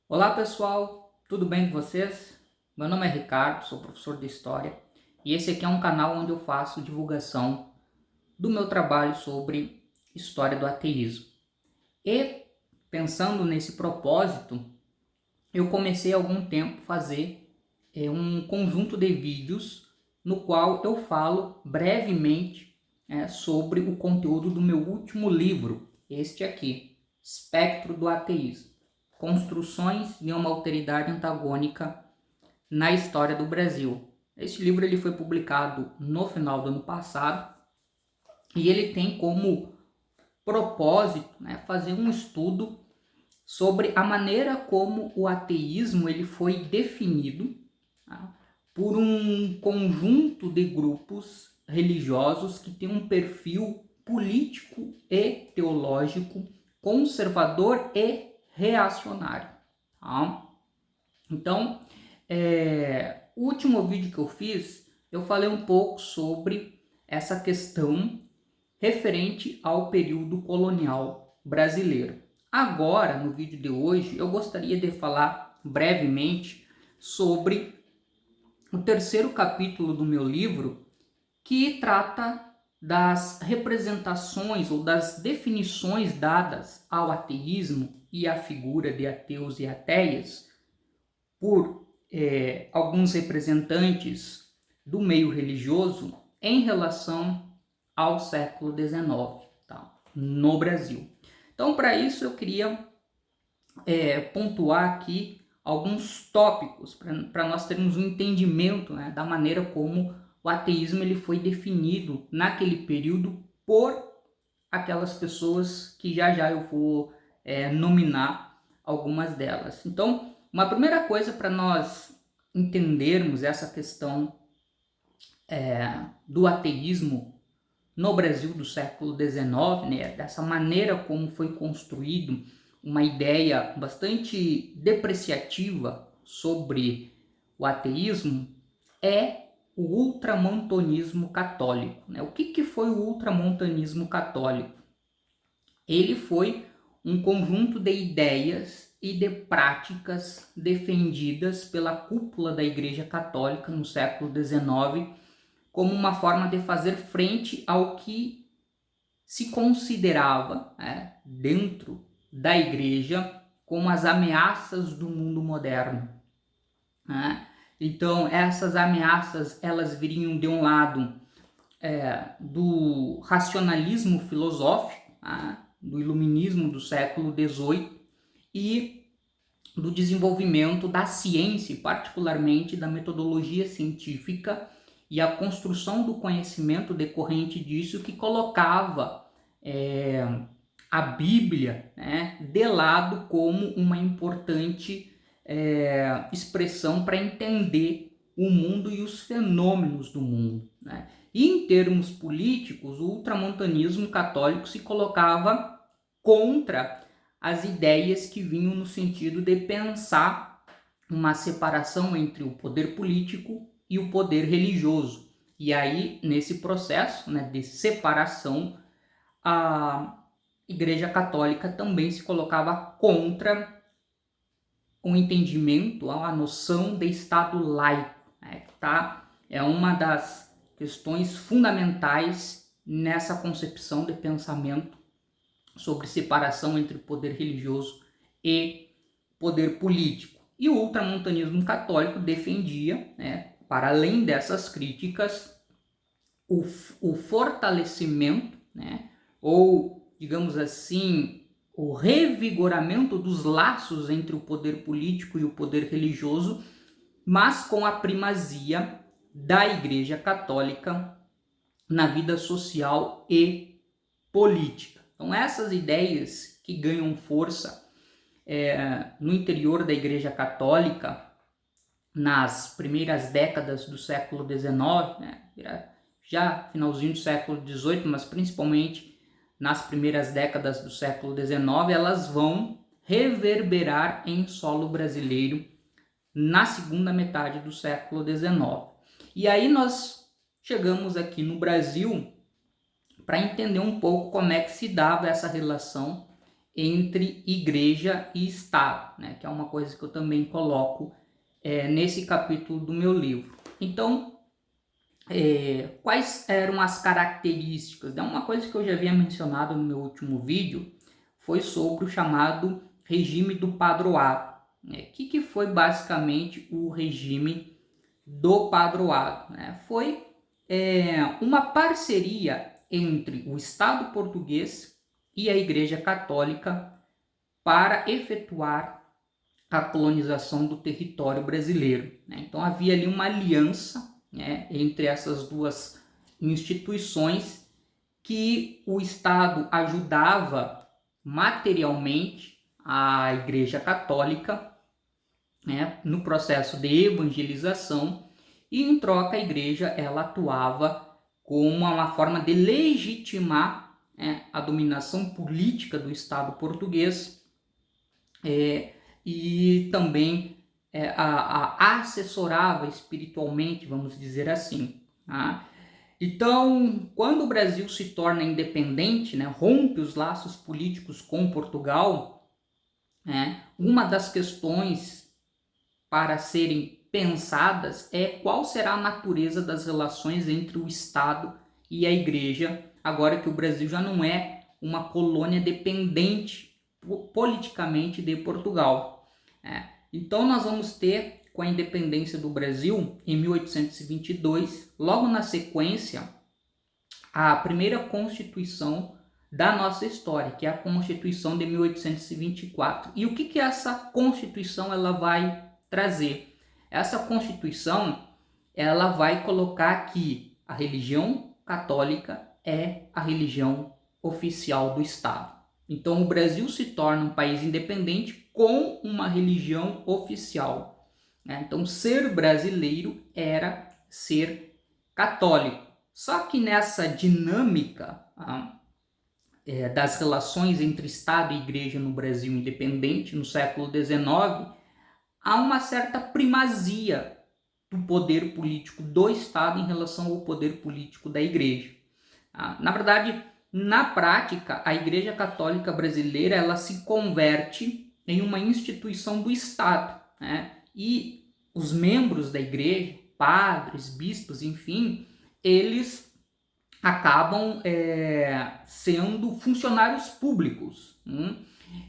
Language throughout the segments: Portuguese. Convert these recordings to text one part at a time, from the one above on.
Olá pessoal, tudo bem com vocês? Meu nome é Ricardo, sou professor de História e esse aqui é um canal onde eu faço divulgação do meu trabalho sobre História do Ateísmo. E pensando nesse propósito, eu comecei há algum tempo a fazer um conjunto de vídeos no qual eu falo brevemente sobre o conteúdo do meu último livro, este aqui, Espectro do Ateísmo. Construções de uma alteridade antagônica na história do Brasil. Este livro ele foi publicado no final do ano passado e ele tem como propósito fazer um estudo sobre a maneira como o ateísmo ele foi definido por um conjunto de grupos religiosos que tem um perfil político e teológico conservador e reacionário. Tá? Então, o último vídeo que eu fiz, eu falei um pouco sobre essa questão referente ao período colonial brasileiro. Agora, no vídeo de hoje, eu gostaria de falar brevemente sobre o terceiro capítulo do meu livro, que trata das representações ou das definições dadas ao ateísmo e à figura de ateus e ateias por alguns representantes do meio religioso em relação ao século XIX, tá? No Brasil. Então, para isso, eu queria pontuar aqui alguns tópicos para nós termos um entendimento da maneira como o ateísmo ele foi definido naquele período por aquelas pessoas que já eu vou nominar algumas delas. Então, uma primeira coisa para nós entendermos essa questão do ateísmo no Brasil do século XIX, dessa maneira como foi construído uma ideia bastante depreciativa sobre o ateísmo, é o ultramontanismo católico. O que foi o ultramontanismo católico? Ele foi um conjunto de ideias e de práticas defendidas pela cúpula da Igreja Católica no século XIX como uma forma de fazer frente ao que se considerava dentro da Igreja como as ameaças do mundo moderno. Então, essas ameaças elas viriam de um lado do racionalismo filosófico, do iluminismo do século XVIII e do desenvolvimento da ciência, particularmente da metodologia científica e a construção do conhecimento decorrente disso, que colocava a Bíblia de lado como uma importante expressão para entender o mundo e os fenômenos do mundo. E em termos políticos, o ultramontanismo católico se colocava contra as ideias que vinham no sentido de pensar uma separação entre o poder político e o poder religioso. E aí, nesse processo de separação, a Igreja Católica também se colocava contra o entendimento, a noção de Estado laico, tá? É uma das questões fundamentais nessa concepção de pensamento sobre separação entre poder religioso e poder político. E o ultramontanismo católico defendia, para além dessas críticas, o fortalecimento, ou, digamos assim, o revigoramento dos laços entre o poder político e o poder religioso, mas com a primazia da Igreja Católica na vida social e política. Então, essas ideias que ganham força no interior da Igreja Católica nas primeiras décadas do século XIX, já finalzinho do século XVIII, mas principalmente nas primeiras décadas do século XIX, elas vão reverberar em solo brasileiro na segunda metade do século XIX. E aí nós chegamos aqui no Brasil para entender um pouco como é que se dava essa relação entre igreja e Estado, né? Que é uma coisa que eu também coloco nesse capítulo do meu livro. Então, quais eram as características? Uma coisa que eu já havia mencionado no meu último vídeo foi sobre o chamado regime do padroado. O que foi basicamente o regime do padroado? Foi uma parceria entre o Estado português e a Igreja Católica para efetuar a colonização do território brasileiro. Então havia ali uma aliança entre essas duas instituições, que o Estado ajudava materialmente a Igreja Católica no processo de evangelização, e em troca a Igreja ela atuava como uma forma de legitimar a dominação política do Estado português, e também a assessorava espiritualmente, vamos dizer assim. Tá? Então, quando o Brasil se torna independente, rompe os laços políticos com Portugal, uma das questões para serem pensadas é qual será a natureza das relações entre o Estado e a Igreja, agora que o Brasil já não é uma colônia dependente politicamente de Portugal. Então nós vamos ter, com a independência do Brasil em 1822, logo na sequência, a primeira Constituição da nossa história, que é a Constituição de 1824. E o que essa Constituição ela vai trazer? Essa Constituição ela vai colocar que a religião católica é a religião oficial do Estado. Então o Brasil se torna um país independente com uma religião oficial. Então ser brasileiro era ser católico. Só que nessa dinâmica das relações entre Estado e Igreja no Brasil independente, no século XIX, há uma certa primazia do poder político do Estado em relação ao poder político da Igreja. Na verdade, na prática, a Igreja Católica Brasileira ela se converte em uma instituição do Estado, e os membros da Igreja, padres, bispos, enfim, eles acabam sendo funcionários públicos.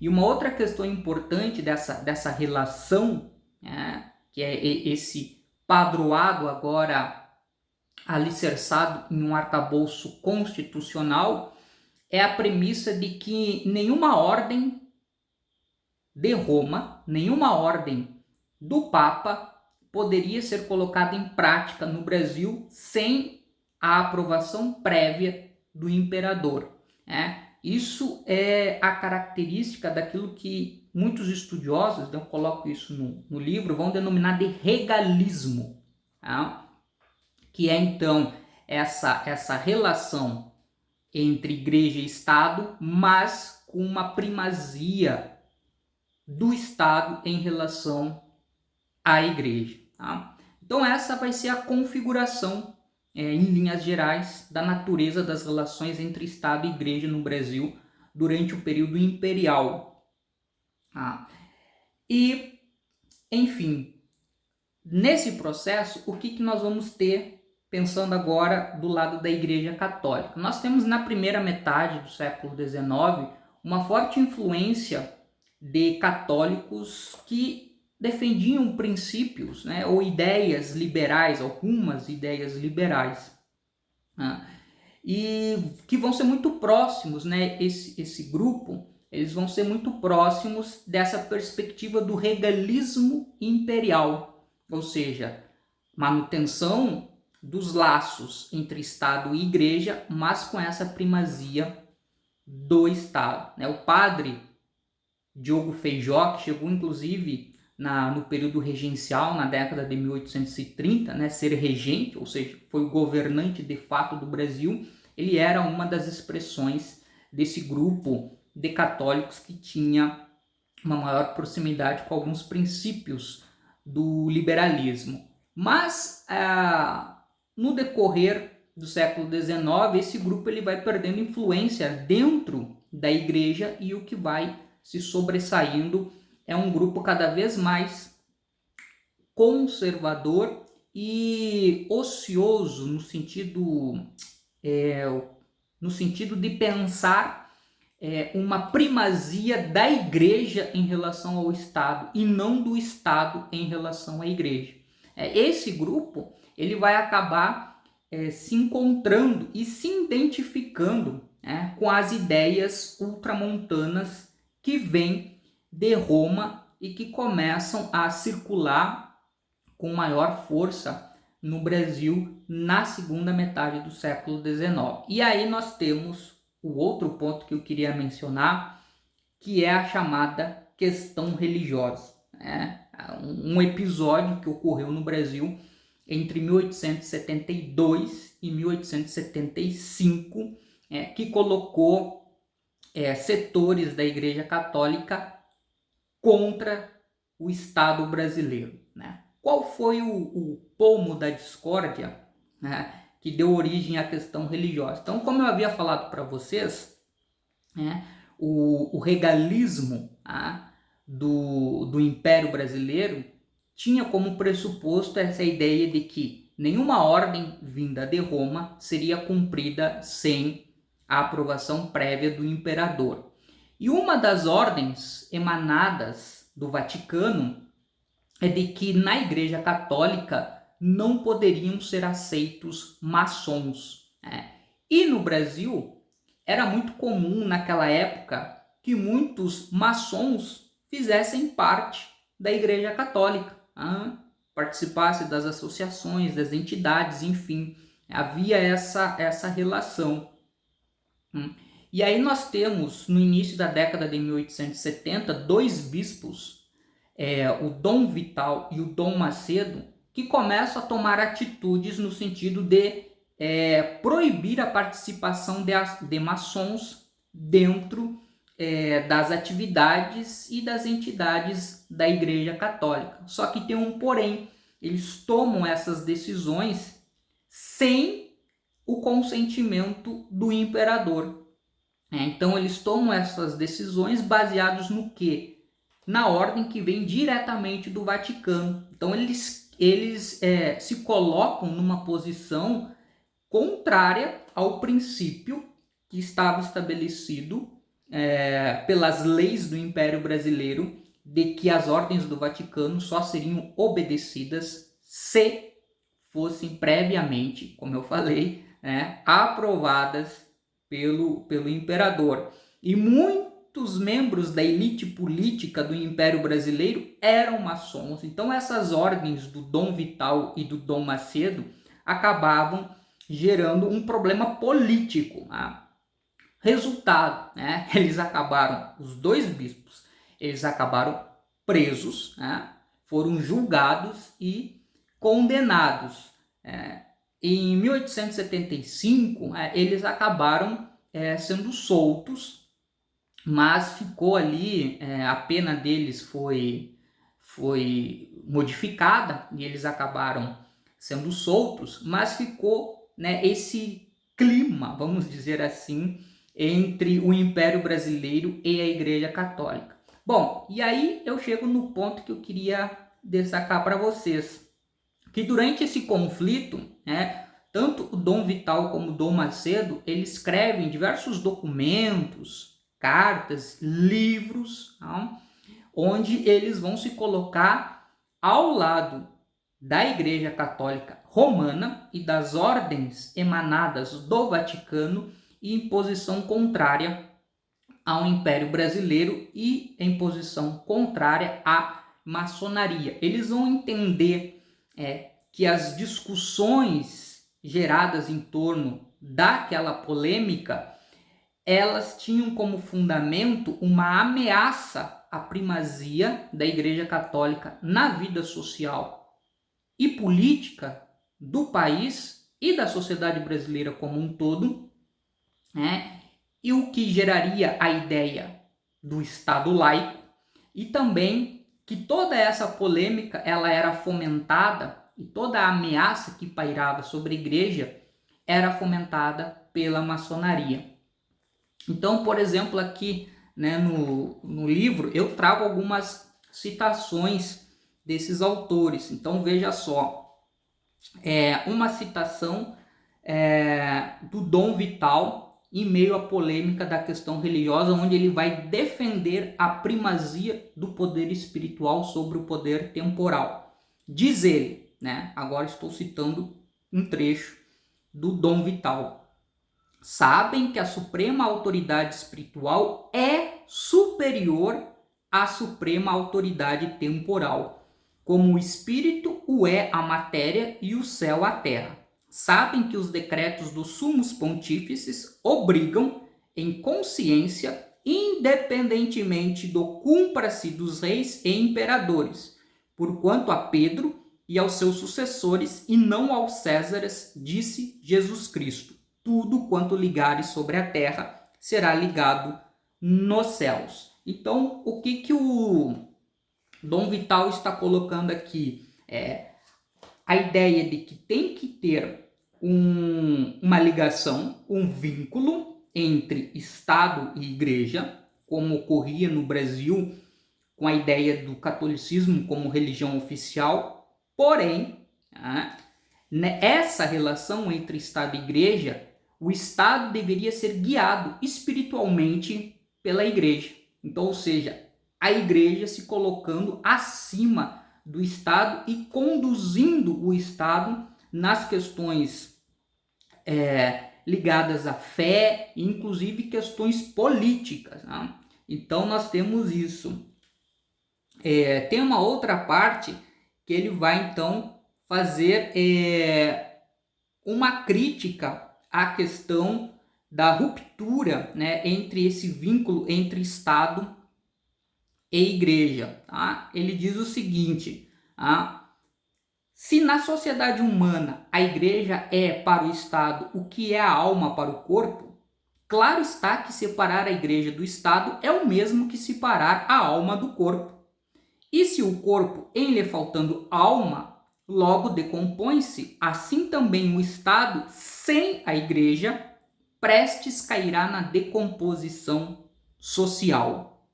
E uma outra questão importante dessa relação, que é esse padroado agora alicerçado em um arcabouço constitucional, é a premissa de que nenhuma ordem de Roma, nenhuma ordem do Papa poderia ser colocada em prática no Brasil sem a aprovação prévia do imperador. Isso é a característica daquilo que muitos estudiosos, eu coloco isso no livro, vão denominar de regalismo, que é então essa relação entre igreja e Estado, mas com uma primazia do Estado em relação à igreja. Então essa vai ser a configuração, em linhas gerais, da natureza das relações entre Estado e igreja no Brasil durante o período imperial. E, enfim, nesse processo, o que nós vamos ter, pensando agora do lado da Igreja Católica? Nós temos na primeira metade do século XIX uma forte influência de católicos que defendiam princípios, ou ideias liberais, algumas ideias liberais, e que vão ser muito próximos, esse grupo, eles vão ser muito próximos dessa perspectiva do regalismo imperial, ou seja, manutenção dos laços entre Estado e Igreja, mas com essa primazia do Estado. O padre Diogo Feijó, que chegou inclusive no período regencial, na década de 1830, ser regente, ou seja, foi o governante de fato do Brasil, ele era uma das expressões desse grupo de católicos que tinha uma maior proximidade com alguns princípios do liberalismo. Mas, no decorrer do século XIX, esse grupo ele vai perdendo influência dentro da igreja, e o que vai se sobressaindo é um grupo cada vez mais conservador e ocioso no sentido de pensar uma primazia da igreja em relação ao Estado e não do Estado em relação à igreja. Esse grupo ele vai acabar se encontrando e se identificando com as ideias ultramontanas que vêm de Roma e que começam a circular com maior força no Brasil na segunda metade do século XIX. E aí nós temos o outro ponto que eu queria mencionar, que é a chamada questão religiosa. Um episódio que ocorreu no Brasil entre 1872 e 1875, que colocou setores da Igreja Católica contra o Estado brasileiro. Qual foi o pomo da discórdia, que deu origem à questão religiosa? Então, como eu havia falado para vocês, o regalismo do Império Brasileiro tinha como pressuposto essa ideia de que nenhuma ordem vinda de Roma seria cumprida sem a aprovação prévia do imperador. E uma das ordens emanadas do Vaticano é de que na Igreja Católica não poderiam ser aceitos maçons. E no Brasil era muito comum naquela época que muitos maçons fizessem parte da Igreja Católica, participassem das associações, das entidades, enfim, havia essa relação. E aí nós temos, no início da década de 1870, dois bispos, o Dom Vital e o Dom Macedo, que começam a tomar atitudes no sentido de proibir a participação de maçons dentro das atividades e das entidades da Igreja Católica. Só que tem um porém, eles tomam essas decisões sem o consentimento do imperador. Então eles tomam essas decisões baseados no quê? Na ordem que vem diretamente do Vaticano. Então eles se colocam numa posição contrária ao princípio que estava estabelecido pelas leis do Império Brasileiro, de que as ordens do Vaticano só seriam obedecidas se fossem previamente, como eu falei, aprovadas pelo imperador. E muitos membros da elite política do Império Brasileiro eram maçons. Então essas ordens do Dom Vital e do Dom Macedo acabavam gerando um problema político. Resultado, os dois bispos, eles acabaram presos, foram julgados e condenados. Em 1875, eles acabaram sendo soltos, mas ficou ali, a pena deles foi modificada e eles acabaram sendo soltos, mas ficou esse clima, vamos dizer assim, entre o Império Brasileiro e a Igreja Católica. Bom, e aí eu chego no ponto que eu queria destacar para vocês, que durante esse conflito, tanto o Dom Vital como o Dom Macedo, eles escrevem diversos documentos, cartas, livros, onde eles vão se colocar ao lado da Igreja Católica Romana e das ordens emanadas do Vaticano e em posição contrária ao Império Brasileiro e em posição contrária à maçonaria. Eles vão entender que as discussões geradas em torno daquela polêmica, elas tinham como fundamento uma ameaça à primazia da Igreja Católica na vida social e política do país e da sociedade brasileira como um todo, e o que geraria a ideia do Estado laico, e também que toda essa polêmica ela era fomentada e toda a ameaça que pairava sobre a igreja era fomentada pela maçonaria. Então, por exemplo, aqui, né, no livro eu trago algumas citações desses autores. Então veja só, uma citação do Dom Vital em meio à polêmica da questão religiosa, onde ele vai defender a primazia do poder espiritual sobre o poder temporal. Diz ele, né, agora estou citando um trecho do Dom Vital: sabem que a suprema autoridade espiritual é superior à suprema autoridade temporal, como o espírito o é a matéria e o céu a terra. Sabem que os decretos dos sumos pontífices obrigam, em consciência, independentemente do cumpra-se dos reis e imperadores, porquanto a Pedro e aos seus sucessores, e não aos Césares, disse Jesus Cristo: tudo quanto ligares sobre a terra será ligado nos céus. Então, o que o Dom Vital está colocando aqui é a ideia de que tem que ter uma ligação, um vínculo entre Estado e Igreja, como ocorria no Brasil com a ideia do catolicismo como religião oficial. Porém, essa relação entre Estado e Igreja, o Estado deveria ser guiado espiritualmente pela Igreja. Então, ou seja, a Igreja se colocando acima do Estado e conduzindo o Estado nas questões ligadas à fé, inclusive questões políticas, né? Então nós temos isso. Tem uma outra parte que ele vai então fazer uma crítica à questão da ruptura, né, entre esse vínculo entre Estado e Igreja. Tá? Ele diz o seguinte: se na sociedade humana a Igreja é para o Estado o que é a alma para o corpo, claro está que separar a Igreja do Estado é o mesmo que separar a alma do corpo. E se o corpo, em lhe faltando alma, logo decompõe-se, assim também o Estado, sem a Igreja, prestes cairá na decomposição social.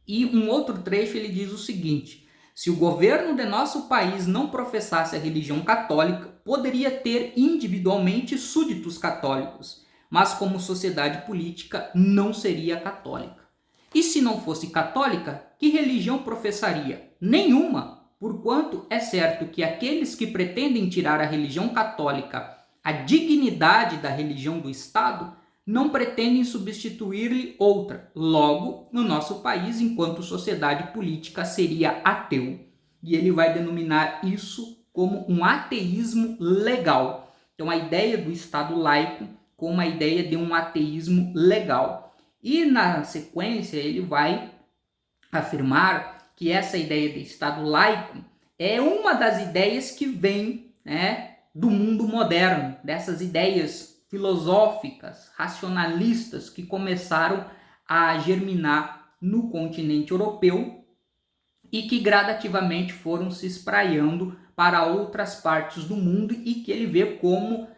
E um outro trecho ele diz o seguinte: se o governo de nosso país não professasse a religião católica, poderia ter individualmente súditos católicos, mas como sociedade política não seria católica. E se não fosse católica, que religião professaria? Nenhuma, porquanto é certo que aqueles que pretendem tirar a religião católica a dignidade da religião do Estado não pretendem substituir-lhe outra. Logo, no nosso país, enquanto sociedade política, seria ateu. E ele vai denominar isso como um ateísmo legal. Então, a ideia do Estado laico como a ideia de um ateísmo legal. E, na sequência, ele vai afirmar que essa ideia de Estado laico é uma das ideias que vem, né, do mundo moderno, dessas ideias filosóficas, racionalistas que começaram a germinar no continente europeu e que gradativamente foram se para outras partes do mundo, e que ele vê como,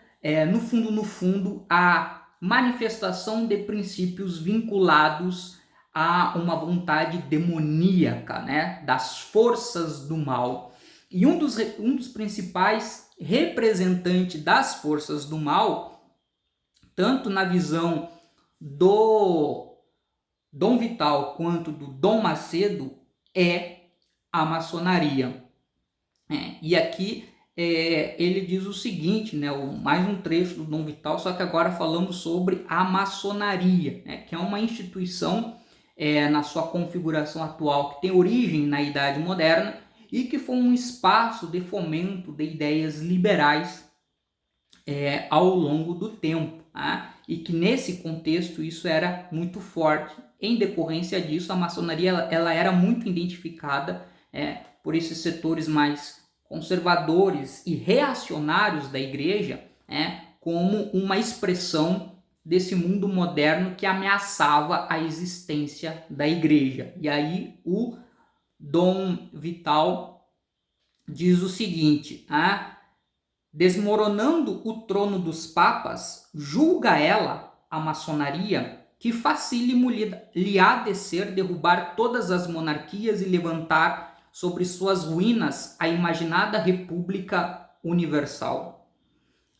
no fundo, a manifestação de princípios vinculados a uma vontade demoníaca, né, das forças do mal. E um dos principais representantes das forças do mal, tanto na visão do Dom Vital quanto do Dom Macedo, é a maçonaria. E aqui ele diz o seguinte, né, mais um trecho do Dom Vital, só que agora falando sobre a maçonaria, né, que é uma instituição na sua configuração atual que tem origem na Idade Moderna e que foi um espaço de fomento de ideias liberais ao longo do tempo, tá? E que nesse contexto isso era muito forte. Em decorrência disso, a maçonaria ela era muito identificada por esses setores mais conservadores e reacionários da igreja, como uma expressão desse mundo moderno que ameaçava a existência da igreja. E aí o Dom Vital diz o seguinte: desmoronando o trono dos papas, julga ela, a maçonaria, que facílimo-lhe há de ser derrubar todas as monarquias e levantar sobre suas ruínas a imaginada República Universal.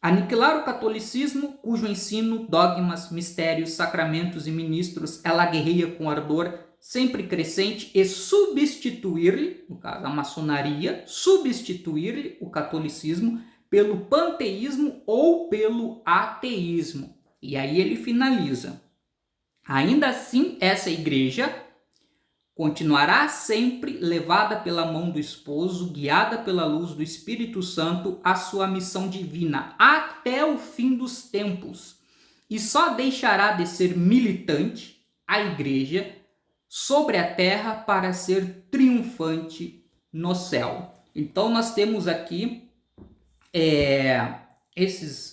Aniquilar o catolicismo, cujo ensino, dogmas, mistérios, sacramentos e ministros ela guerreia com ardor sempre crescente, e substituir-lhe, no caso a maçonaria, substituir-lhe o catolicismo pelo panteísmo ou pelo ateísmo. E aí ele finaliza: ainda assim, essa igreja continuará sempre levada pela mão do esposo, guiada pela luz do Espírito Santo, a sua missão divina até o fim dos tempos. E só deixará de ser militante a igreja sobre a terra para ser triunfante no céu. Então nós temos aqui esses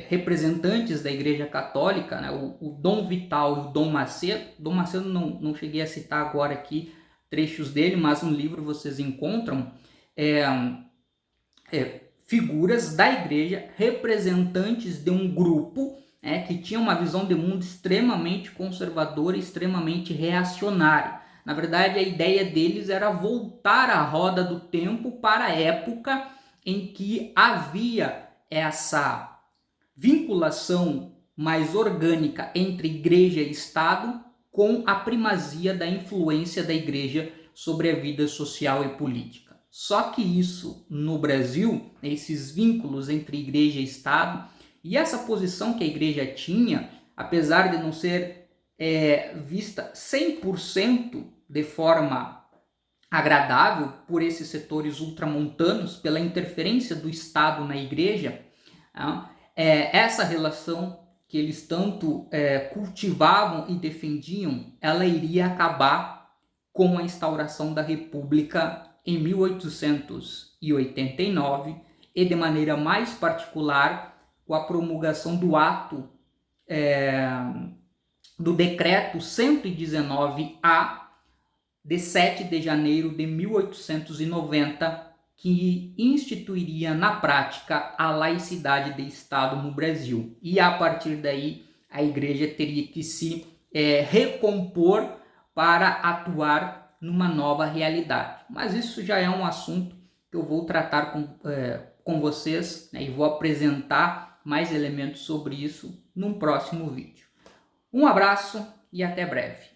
representantes da Igreja Católica, né, o Dom Vital e o Dom Macedo. Dom Macedo não cheguei a citar agora aqui trechos dele, mas no livro vocês encontram figuras da igreja, representantes de um grupo que tinha uma visão de mundo extremamente conservadora e extremamente reacionária. Na verdade, a ideia deles era voltar a roda do tempo para a época em que havia essa vinculação mais orgânica entre igreja e Estado, com a primazia da influência da igreja sobre a vida social e política. Só que isso, no Brasil, esses vínculos entre igreja e Estado, e essa posição que a igreja tinha, apesar de não ser vista 100% de forma agradável por esses setores ultramontanos, pela interferência do Estado na igreja, essa relação que eles tanto cultivavam e defendiam, ela iria acabar com a instauração da República em 1889 e de maneira mais particular com a promulgação do ato do decreto 119A de 7 de janeiro de 1890, que instituiria na prática a laicidade de Estado no Brasil. E a partir daí a igreja teria que se recompor para atuar numa nova realidade. Mas isso já é um assunto que eu vou tratar com vocês, né, e vou apresentar mais elementos sobre isso num próximo vídeo. Um abraço e até breve.